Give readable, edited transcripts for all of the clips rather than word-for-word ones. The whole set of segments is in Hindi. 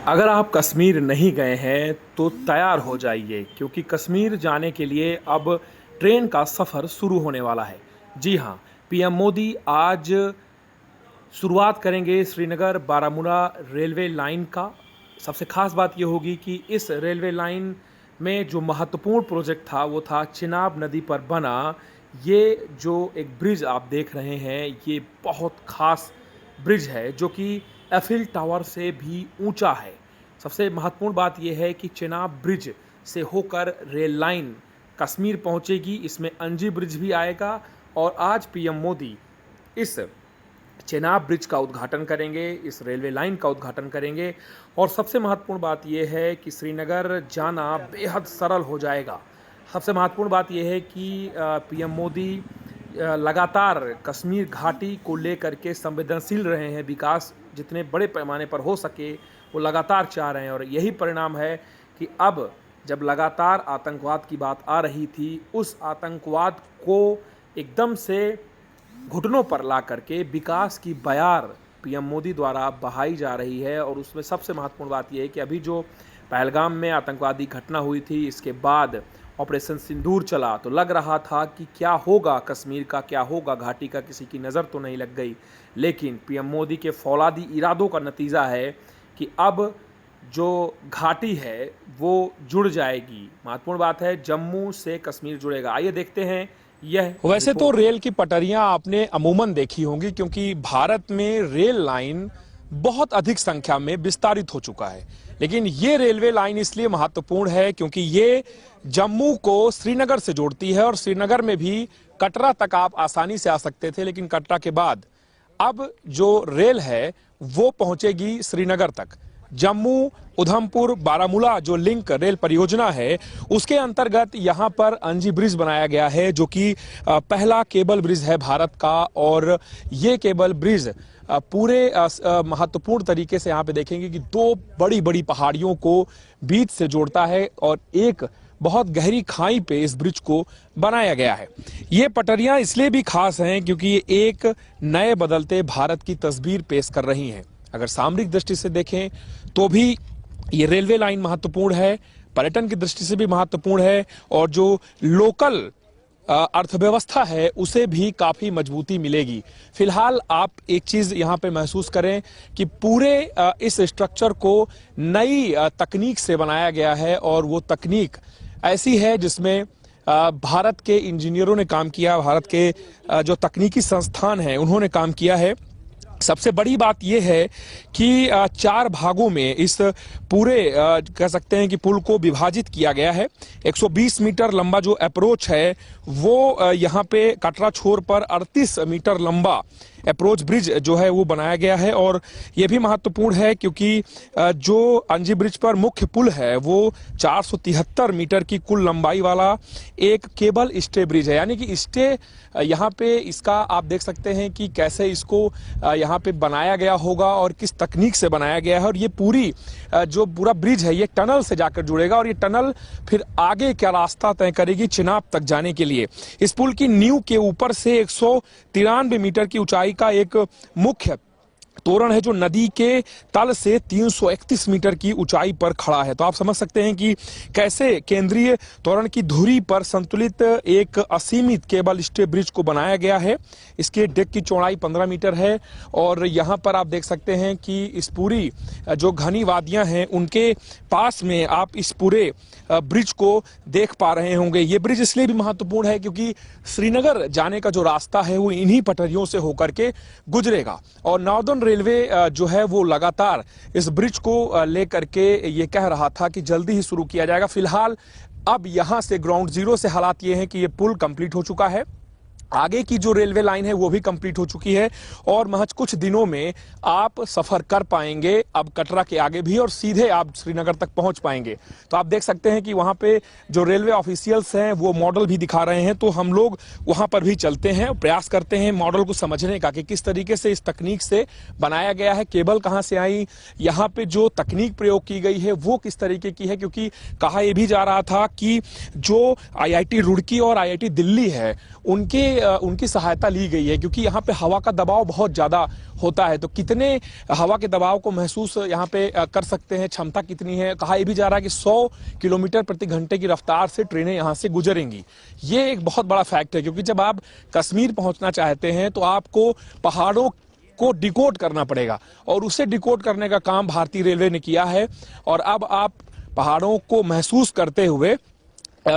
अगर आप कश्मीर नहीं गए हैं तो तैयार हो जाइए क्योंकि कश्मीर जाने के लिए अब ट्रेन का सफ़र शुरू होने वाला है। जी हाँ, पीएम मोदी आज शुरुआत करेंगे श्रीनगर बारामूला रेलवे लाइन का। सबसे खास बात ये होगी कि इस रेलवे लाइन में जो महत्वपूर्ण प्रोजेक्ट था वो था चिनाब नदी पर बना ये जो एक ब्रिज आप देख रहे हैं, ये बहुत खास ब्रिज है जो कि एफिल टावर से भी ऊंचा है। सबसे महत्वपूर्ण बात यह है कि चिनाब ब्रिज से होकर रेल लाइन कश्मीर पहुंचेगी। इसमें अंजी ब्रिज भी आएगा और आज पीएम मोदी इस चेनाब ब्रिज का उद्घाटन करेंगे, इस रेलवे लाइन का उद्घाटन करेंगे। और सबसे महत्वपूर्ण बात यह है कि श्रीनगर जाना बेहद सरल हो जाएगा। सबसे महत्वपूर्ण बात यह है कि पीएम मोदी लगातार कश्मीर घाटी को लेकर के संवेदनशील रहे हैं। विकास जितने बड़े पैमाने पर हो सके वो लगातार चाह रहे हैं और यही परिणाम है कि अब जब लगातार आतंकवाद की बात आ रही थी, उस आतंकवाद को एकदम से घुटनों पर ला करके विकास की बयार पीएम मोदी द्वारा बहाई जा रही है। और उसमें सबसे महत्वपूर्ण बात यह है कि अभी जो पहलगाम में आतंकवादी घटना हुई थी, इसके बाद ऑपरेशन सिंदूर चला तो लग रहा था कि क्या होगा कश्मीर का, क्या होगा घाटी का, किसी की नज़र तो नहीं लग गई। लेकिन पीएम मोदी के फौलादी इरादों का नतीजा है कि अब जो घाटी है वो जुड़ जाएगी। महत्वपूर्ण बात है, जम्मू से कश्मीर जुड़ेगा। आइए देखते हैं यह। वैसे तो रेल की पटरियां आपने अमूमन देखी होंगी क्योंकि भारत में रेल लाइन बहुत अधिक संख्या में विस्तारित हो चुका है। लेकिन ये रेलवे लाइन इसलिए महत्वपूर्ण है क्योंकि ये जम्मू को श्रीनगर से जोड़ती है और श्रीनगर में भी कटरा तक आप आसानी से आ सकते थे, लेकिन कटरा के बाद अब जो रेल है वो पहुंचेगी श्रीनगर तक। जम्मू उधमपुर बारामूला जो लिंक रेल परियोजना है उसके अंतर्गत यहां पर अंजी ब्रिज बनाया गया है जो कि पहला केबल ब्रिज है भारत का। और ये केबल ब्रिज पूरे महत्वपूर्ण तरीके से यहां पे देखेंगे कि दो बड़ी बड़ी पहाड़ियों को बीच से जोड़ता है और एक बहुत गहरी खाई पे इस ब्रिज को बनाया गया है। ये पटरियां इसलिए भी खास हैं क्योंकि ये एक नए बदलते भारत की तस्वीर पेश कर रही हैं। अगर सामरिक दृष्टि से देखें तो भी ये रेलवे लाइन महत्वपूर्ण है, पर्यटन की दृष्टि से भी महत्वपूर्ण है और जो लोकल अर्थव्यवस्था है उसे भी काफी मजबूती मिलेगी। फिलहाल आप एक चीज यहां पे महसूस करें कि पूरे इस स्ट्रक्चर को नई तकनीक से बनाया गया है और वो तकनीक ऐसी है जिसमें भारत के इंजीनियरों ने काम किया, भारत के जो तकनीकी संस्थान हैं उन्होंने काम किया है। सबसे बड़ी बात यह है कि 4 भागों में इस पूरे कह सकते हैं कि पुल को विभाजित किया गया है। 120 मीटर लंबा जो अप्रोच है वो यहाँ पे कटरा छोर पर 38 मीटर लंबा अप्रोच ब्रिज जो है वो बनाया गया है। और ये भी महत्वपूर्ण है क्योंकि जो अंजी ब्रिज पर मुख्य पुल है वो 473 मीटर की कुल लंबाई वाला एक केबल स्टे ब्रिज है। यानी कि स्टे यहाँ पे इसका आप देख सकते हैं कि कैसे इसको यहाँ पे बनाया गया होगा और किस तकनीक से बनाया गया है। और ये पूरी जो पूरा ब्रिज है ये टनल से जाकर जुड़ेगा और ये टनल फिर आगे क्या रास्ता तय करेगी चिनाब तक जाने के लिए। इस पुल की नींव के ऊपर से 193 मीटर की ऊंचाई का एक मुख्य तोरण है जो नदी के तल से 331 मीटर की ऊंचाई पर खड़ा है। तो आप समझ सकते हैं कि कैसे केंद्रीय तोरण की धुरी पर संतुलित एक असीमित केबल स्टे ब्रिज को बनाया गया है। इसके डेक की चौड़ाई 15 मीटर है और यहां पर आप देख सकते हैं कि इस पूरी जो घनी वादियां हैं उनके पास में आप इस पूरे ब्रिज को देख पा रहे होंगे। ये ब्रिज इसलिए भी महत्वपूर्ण है क्योंकि श्रीनगर जाने का जो रास्ता है वो इन्हीं पटरियों से होकर के गुजरेगा और नॉर्दर्न रेलवे जो है वो लगातार इस ब्रिज को लेकर के ये कह रहा था कि जल्दी ही शुरू किया जाएगा। फिलहाल अब यहां से ग्राउंड जीरो से हालात ये हैं कि ये पुल कंप्लीट हो चुका है, आगे की जो रेलवे लाइन है वो भी कंप्लीट हो चुकी है और महज कुछ दिनों में आप सफर कर पाएंगे अब कटरा के आगे भी और सीधे आप श्रीनगर तक पहुंच पाएंगे। तो आप देख सकते हैं कि वहां पे जो रेलवे ऑफिशियल्स हैं वो मॉडल भी दिखा रहे हैं। तो हम लोग वहां पर भी चलते हैं, प्रयास करते हैं मॉडल को समझने का कि किस तरीके से इस तकनीक से बनाया गया है, केबल कहां से आई, यहाँ पे जो तकनीक प्रयोग की गई है वो किस तरीके की है। क्योंकि कहा यह भी जा रहा था कि जो IIT रुड़की और IIT दिल्ली है उनके उनकी सहायता ली गई है, क्योंकि यहाँ पे हवा का दबाव बहुत ज़्यादा होता है। तो कितने हवा के दबाव को महसूस यहाँ पे कर सकते हैं, क्षमता कितनी है, कहा यह भी जा रहा है कि 100 किलोमीटर प्रति घंटे की रफ्तार से ट्रेनें यहाँ से गुजरेंगी। ये एक बहुत बड़ा फैक्ट है, क्योंकि जब आप कश्मीर पहुँचना चाहते हैं तो आपको पहाड़ों को डिकोड करना पड़ेगा, और उसे डिकोड करने का काम भारतीय रेलवे ने किया है। और अब आप पहाड़ों को महसूस करते हुए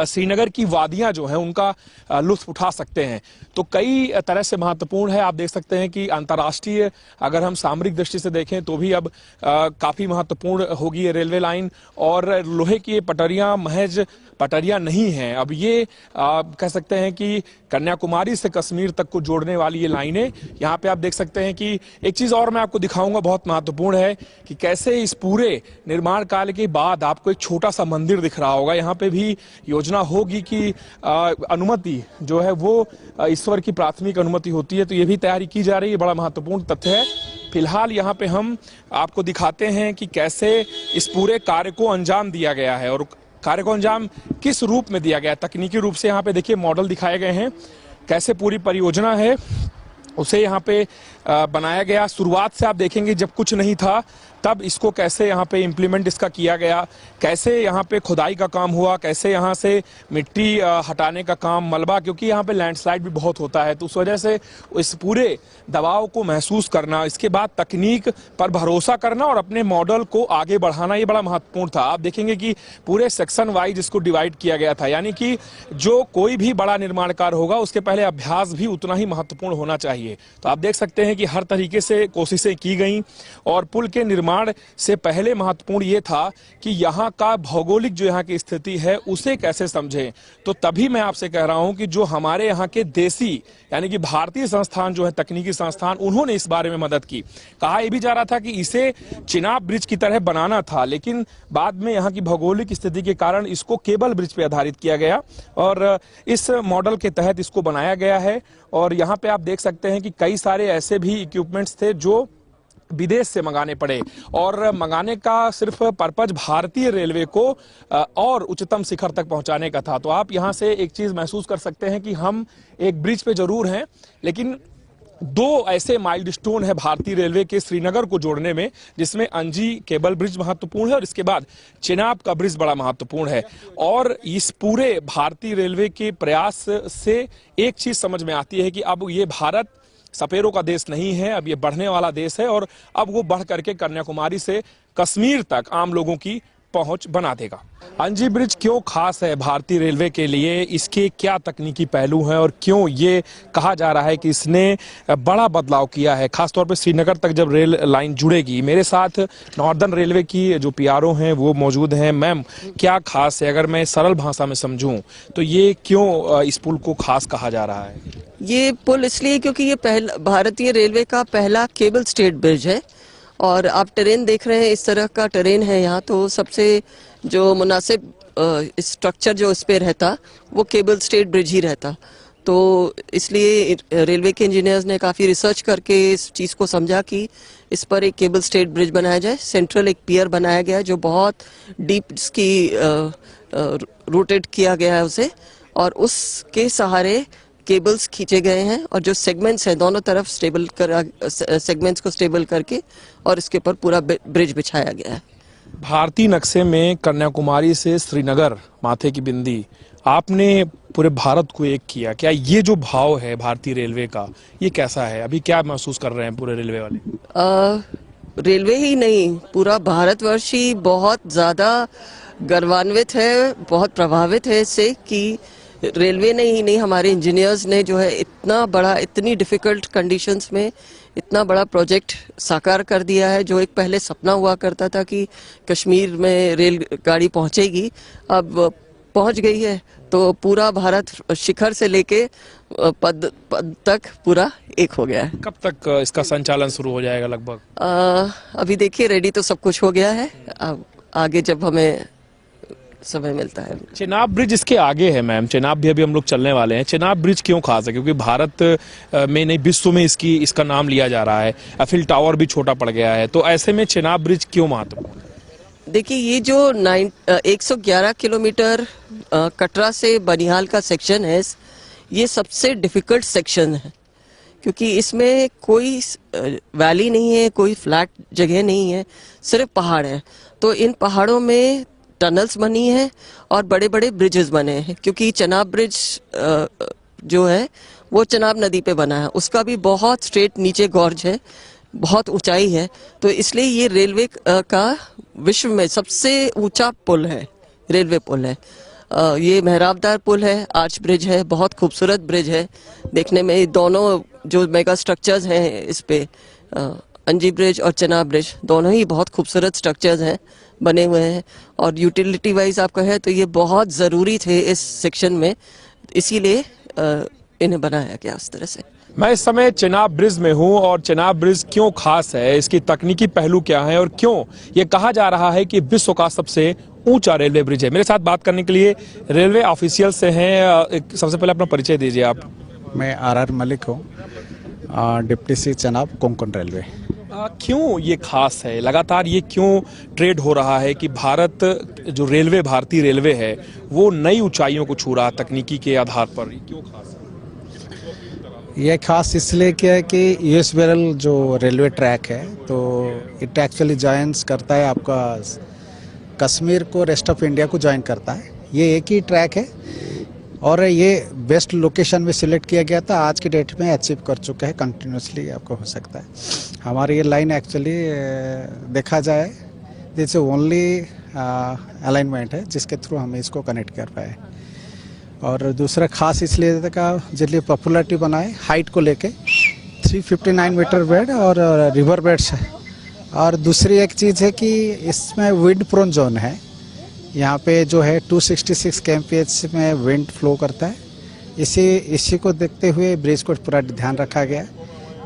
श्रीनगर की वादियां जो हैं उनका लुत्फ उठा सकते हैं। तो कई तरह से महत्वपूर्ण है। आप देख सकते हैं कि अंतर्राष्ट्रीय अगर हम सामरिक दृष्टि से देखें तो भी अब काफी महत्वपूर्ण होगी ये रेलवे लाइन। और लोहे की पटरियां महज पटरियां नहीं हैं, अब ये कह सकते हैं कि कन्याकुमारी से कश्मीर तक को जोड़ने वाली ये लाइनें। यहाँ पे आप देख सकते हैं कि एक चीज और मैं आपको दिखाऊंगा, बहुत महत्वपूर्ण है कि कैसे इस पूरे निर्माण काल के बाद आपको एक छोटा सा मंदिर दिख रहा होगा। यहाँ पे भी योजना होगी कि अनुमति जो है वो ईश्वर की प्राथमिक अनुमति होती है, तो ये भी तैयारी की जा रही है। बड़ा महत्वपूर्ण तथ्य है। फिलहाल यहाँ पे हम आपको दिखाते हैं कि कैसे इस पूरे कार्य को अंजाम दिया गया है, और कार्य को अंजाम किस रूप में दिया गया है। तकनीकी रूप से यहाँ पे देखिए मॉडल दिखाए गए हैं, कैसे पूरी परियोजना है उसे यहाँ पे बनाया गया। शुरुआत से आप देखेंगे जब कुछ नहीं था तब इसको कैसे यहाँ पे इम्प्लीमेंट इसका किया गया, कैसे यहाँ पे खुदाई का काम हुआ, कैसे यहाँ से मिट्टी हटाने का काम, मलबा, क्योंकि यहाँ पे लैंडस्लाइड भी बहुत होता है, तो उस वजह से इस पूरे दबाव को महसूस करना, इसके बाद तकनीक पर भरोसा करना और अपने मॉडल को आगे बढ़ाना, ये बड़ा महत्वपूर्ण था। आप देखेंगे कि पूरे सेक्शन वाइज इसको डिवाइड किया गया था, यानी कि जो कोई भी बड़ा निर्माण कार्य होगा उसके पहले अभ्यास भी उतना ही महत्वपूर्ण होना चाहिए। तो आप देख सकते हैं कि हर तरीके से कोशिशें की गई, और पुल के निर्माण से पहले महत्वपूर्ण ये था कि यहाँ का भौगोलिक जो यहाँ की स्थिति है उसे कैसे समझें। तो तभी मैं आपसे कह रहा हूं कि जो हमारे यहाँ के देसी यानी कि भारतीय संस्थान जो है, तकनीकी संस्थान, उन्होंने इस बारे में मदद की। कहा यह भी जा रहा था कि इसे चिनाब ब्रिज की तरह बनाना था, लेकिन बाद में यहाँ की भौगोलिक स्थिति के कारण इसको केबल ब्रिज पे आधारित किया गया और इस मॉडल के तहत इसको बनाया गया है। और यहाँ पे आप देख सकते हैं कि कई सारे ऐसे भी इक्विपमेंट्स थे जो विदेश से मंगाने पड़े, और मंगाने का सिर्फ पर्पज भारतीय रेलवे को और उच्चतम शिखर तक पहुंचाने का था। तो आप यहां से एक चीज महसूस कर सकते हैं कि हम एक ब्रिज पे जरूर हैं, लेकिन दो ऐसे माइलस्टोन है भारतीय रेलवे के श्रीनगर को जोड़ने में, जिसमें अंजी केबल ब्रिज महत्वपूर्ण है और इसके बाद चिनाब का ब्रिज बड़ा महत्वपूर्ण है। और इस पूरे भारतीय रेलवे के प्रयास से एक चीज समझ में आती है कि अब ये भारत सपेरों का देश नहीं है, अब ये बढ़ने वाला देश है, और अब वो बढ़ करके कन्याकुमारी से कश्मीर तक आम लोगों की पहुंच बना देगा। अंजी ब्रिज क्यों खास है भारतीय रेलवे के लिए, इसके क्या तकनीकी पहलू हैं और क्यों ये कहा जा रहा है कि इसने बड़ा बदलाव किया है, खासतौर पर श्रीनगर तक जब रेल लाइन जुड़ेगी। मेरे साथ नॉर्दर्न रेलवे की जो पीआरओ हैं वो मौजूद हैं। मैम, क्या खास है, अगर मैं सरल भाषा में समझूं तो ये क्यों इस पुल को खास कहा जा रहा है? ये पुल इसलिए क्योंकि ये भारतीय रेलवे का पहला केबल स्टेड ब्रिज है, और आप टेरेन देख रहे हैं, इस तरह का टेरेन है यहाँ, तो सबसे जो मुनासिब स्ट्रक्चर जो इस पे रहता वो केबल स्टेड ब्रिज ही रहता। तो इसलिए रेलवे के इंजीनियर्स ने काफ़ी रिसर्च करके इस चीज़ को समझा कि इस पर एक केबल स्टेड ब्रिज बनाया जाए। सेंट्रल एक पियर बनाया गया है जो बहुत डीप इसकी रोटेट किया गया है उसे, और उसके सहारे केबल्स खींचे गए हैं, और जो सेगमेंट्स हैं दोनों तरफ सेगमेंट्स को स्टेबल करके और इसके ऊपर पूरा ब्रिज बिछाया गया है। भारतीय नक्शे में कन्याकुमारी से श्रीनगर माथे की बिंदी, आपने पूरे भारत को एक किया। क्या ये जो भाव है भारतीय रेलवे का, ये कैसा है? अभी क्या महसूस कर रहे हैं पूरे रेलवे वाले? रेलवे ही नहीं, पूरा भारतवर्ष ही बहुत ज्यादा गर्वान्वित है, बहुत प्रभावित है इससे कि रेलवे ने ही नहीं, हमारे इंजीनियर्स ने जो है इतना बड़ा, इतनी डिफिकल्ट कंडीशंस में इतना बड़ा प्रोजेक्ट साकार कर दिया है। जो एक पहले सपना हुआ करता था कि कश्मीर में रेलगाड़ी पहुंचेगी, अब पहुंच गई है। तो पूरा भारत शिखर से लेके पद तक पूरा एक हो गया है। कब तक इसका संचालन शुरू हो जाएगा लगभग? अभी देखिए, रेडी तो सब कुछ हो गया है, अब आगे जब हमें समय मिलता है। चिनाब ब्रिज इसके आगे है मैम, चिनाब भी अभी हम लोग चलने वाले हैं। चिनाब ब्रिज क्यों खास है? क्योंकि भारत में नहीं, विश्व में इसका नाम लिया जा रहा है। एफिल टावर भी छोटा पड़ गया है, तो ऐसे में चिनाब ब्रिज क्यों महत्वपूर्ण है? देखिए, ये जो 111 किलोमीटर कटरा से बनिहाल का सेक्शन है, ये सबसे डिफिकल्ट सेक्शन है, क्योंकि इसमें कोई वैली नहीं है, कोई फ्लैट जगह नहीं है, सिर्फ पहाड़ है। तो इन पहाड़ों में टनल्स बनी है और बड़े बड़े ब्रिजेस बने हैं, क्योंकि चनाब ब्रिज जो है वो चनाब नदी पे बना है, उसका भी बहुत स्ट्रेट नीचे गॉर्ज है, बहुत ऊंचाई है। तो इसलिए ये रेलवे का विश्व में सबसे ऊंचा पुल है, रेलवे पुल है। ये मेहराबदार पुल है, आर्च ब्रिज है, बहुत खूबसूरत ब्रिज है देखने में। दोनों जो मेगा स्ट्रक्चर्स हैं इस पे, अंजी ब्रिज और चनाब ब्रिज, दोनों ही बहुत खूबसूरत स्ट्रक्चर्स हैं, बने हुए हैं। और यूटिलिटी वाइज आपका है तो ये बहुत ज़रूरी थे इस सेक्शन में, इसीलिए इन्हें बनाया गया उस तरह से। मैं इस समय चनाब ब्रिज में हूं और चनाब ब्रिज क्यों खास है, इसकी तकनीकी पहलू क्या है और क्यों ये कहा जा रहा है कि विश्व का सबसे ऊंचा रेलवे ब्रिज है। मेरे साथ बात करने के लिए रेलवे ऑफिशियल से हैं। सबसे पहले अपना परिचय दीजिए आप। मैं आर मलिक हूँ, deputy C Chenab Konkan railway. क्यों ये खास है, लगातार ये क्यों ट्रेड हो रहा है कि भारत जो रेलवे, भारतीय रेलवे है, वो नई ऊंचाइयों को छू रहा है तकनीकी के आधार पर, क्यों खास है? ये खास इसलिए क्या है कि यूएस बेरल जो रेलवे ट्रैक है, तो इट एक्चुअली जॉइंस करता है आपका कश्मीर को रेस्ट ऑफ इंडिया को ज्वाइन करता है। ये एक ही ट्रैक है और ये बेस्ट लोकेशन में सिलेक्ट किया गया था, आज की डेट में अचीव कर चुका है, कंटिन्यूसली आपको हो सकता है। हमारी ये लाइन एक्चुअली देखा जाए दिस ओनली अलाइनमेंट है जिसके थ्रू हम इसको कनेक्ट कर पाए। और दूसरा खास इसलिए का जितनी पॉपुलरिटी बनाए हाइट को लेके 359 मीटर बेड और रिवर बेड्स है। और दूसरी एक चीज़ है कि इसमें विंड प्रोन जोन है, यहाँ पे जो है 266 kmph में विंड फ्लो करता है। इसी को देखते हुए ब्रिज को पूरा ध्यान रखा गया।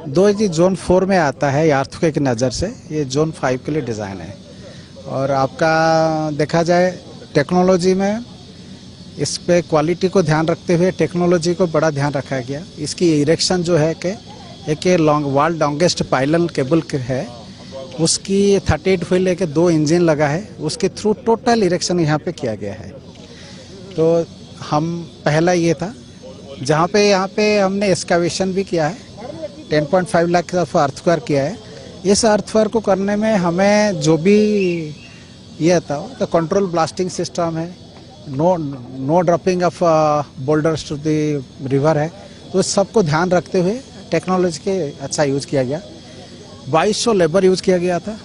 दो जी जोन 4 में आता है अर्थक्वेक की नज़र से, ये जोन 5 के लिए डिज़ाइन है। और आपका देखा जाए टेक्नोलॉजी में इस पे क्वालिटी को ध्यान रखते हुए टेक्नोलॉजी को बड़ा ध्यान रखा गया। इसकी इरेक्शन जो है कि एक वर्ल्ड लॉन्गेस्ट पाइलन केबल है, उसकी 38 फीट लेके 2 इंजन लगा है, उसके थ्रू टोटल इरेक्शन यहाँ पे किया गया है। तो हम पहला ये था जहाँ पे यहाँ पे हमने एक्सकावेशन भी किया है, 10.5 लाख का अर्थवर्क किया है। इस अर्थवर्क को करने में हमें जो भी ये था तो कंट्रोल ब्लास्टिंग सिस्टम है, no dropping of boulders to the river है, तो सबको ध्यान रखते हुए टेक्नोलॉजी के अच्छा यूज़ किया गया। 2200 लेबर यूज़ किया गया था।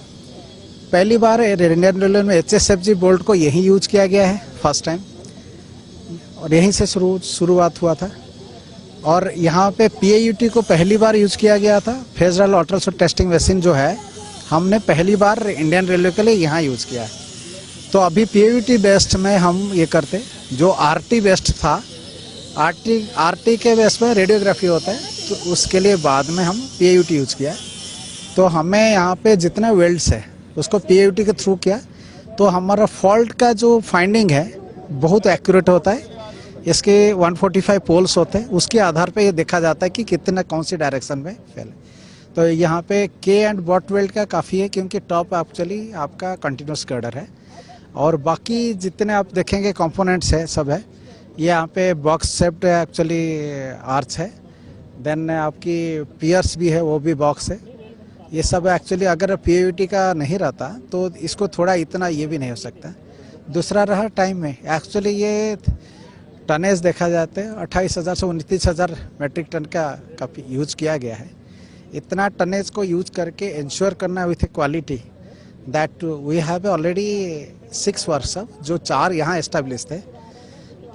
पहली बार इंडियन रेलवे में HSFG बोल्ट को यही यूज किया गया है फर्स्ट टाइम, और यहीं से शुरुआत हुआ था। और यहाँ पे PAUT को पहली बार यूज किया गया था। फेडरल अल्ट्रासाउंड टेस्टिंग मशीन जो है हमने पहली बार इंडियन रेलवे के लिए यहाँ यूज किया है। तो अभी PAUT बेस्ड में हम ये करते, जो RT बेस्ड था, RT के बेस में रेडियोग्राफी होता है, तो उसके लिए बाद में हम PAUT यूज किया। तो हमें यहाँ पे जितने वेल्ड्स है उसको PAUT के थ्रू किया, तो हमारा फॉल्ट का जो फाइंडिंग है बहुत एक्यूरेट होता है। इसके 145 पोल्स होते हैं, उसके आधार पे ये देखा जाता है कि कितना कौन सी डायरेक्शन में फैले। तो यहाँ पे के एंड बॉट वेल्ड का काफ़ी है, क्योंकि टॉप एक्चुअली आपका कंटिन्यूस गर्डर है, और बाकी जितने आप देखेंगे कंपोनेंट्स है सब है। ये यहाँ पे बॉक्स शेप्ड एक्चुअली आर्च है, देन आपकी पियर्स भी है, वो भी बॉक्स है। ये सब एक्चुअली अगर PAUT का नहीं रहता तो इसको थोड़ा इतना ये भी नहीं हो सकता। दूसरा रहा टाइम में, एक्चुअली ये टनेज देखा जाता है 28,000 से 29,000 मेट्रिक टन का काफ़ी यूज किया गया है। इतना टनेज को यूज करके इंश्योर करना with quality that we have already 6 workshop जो 4 यहाँ एस्टेब्लिश थे,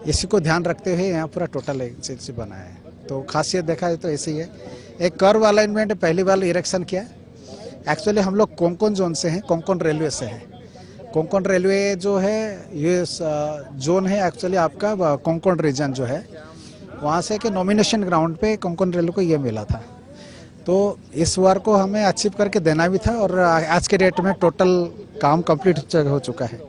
इसी को ध्यान रखते हुए यहाँ पूरा टोटल एक चीज बना है। तो खासियत देखा जाए तो ऐसी है। एक कर्व अलाइनमेंट पहली बार इरेक्शन किया। एक्चुअली हम लोग कोंकण जोन से हैं, कोंकण रेलवे से हैं। कोंकण रेलवे जो है ये जोन है एक्चुअली आपका कोंकण रीजन जो है, वहाँ से के नॉमिनेशन ग्राउंड पे कोंकण रेलवे को ये मिला था। तो इस बार को हमें अचीव करके देना भी था, और आज के डेट में टोटल काम कंप्लीट हो चुका है।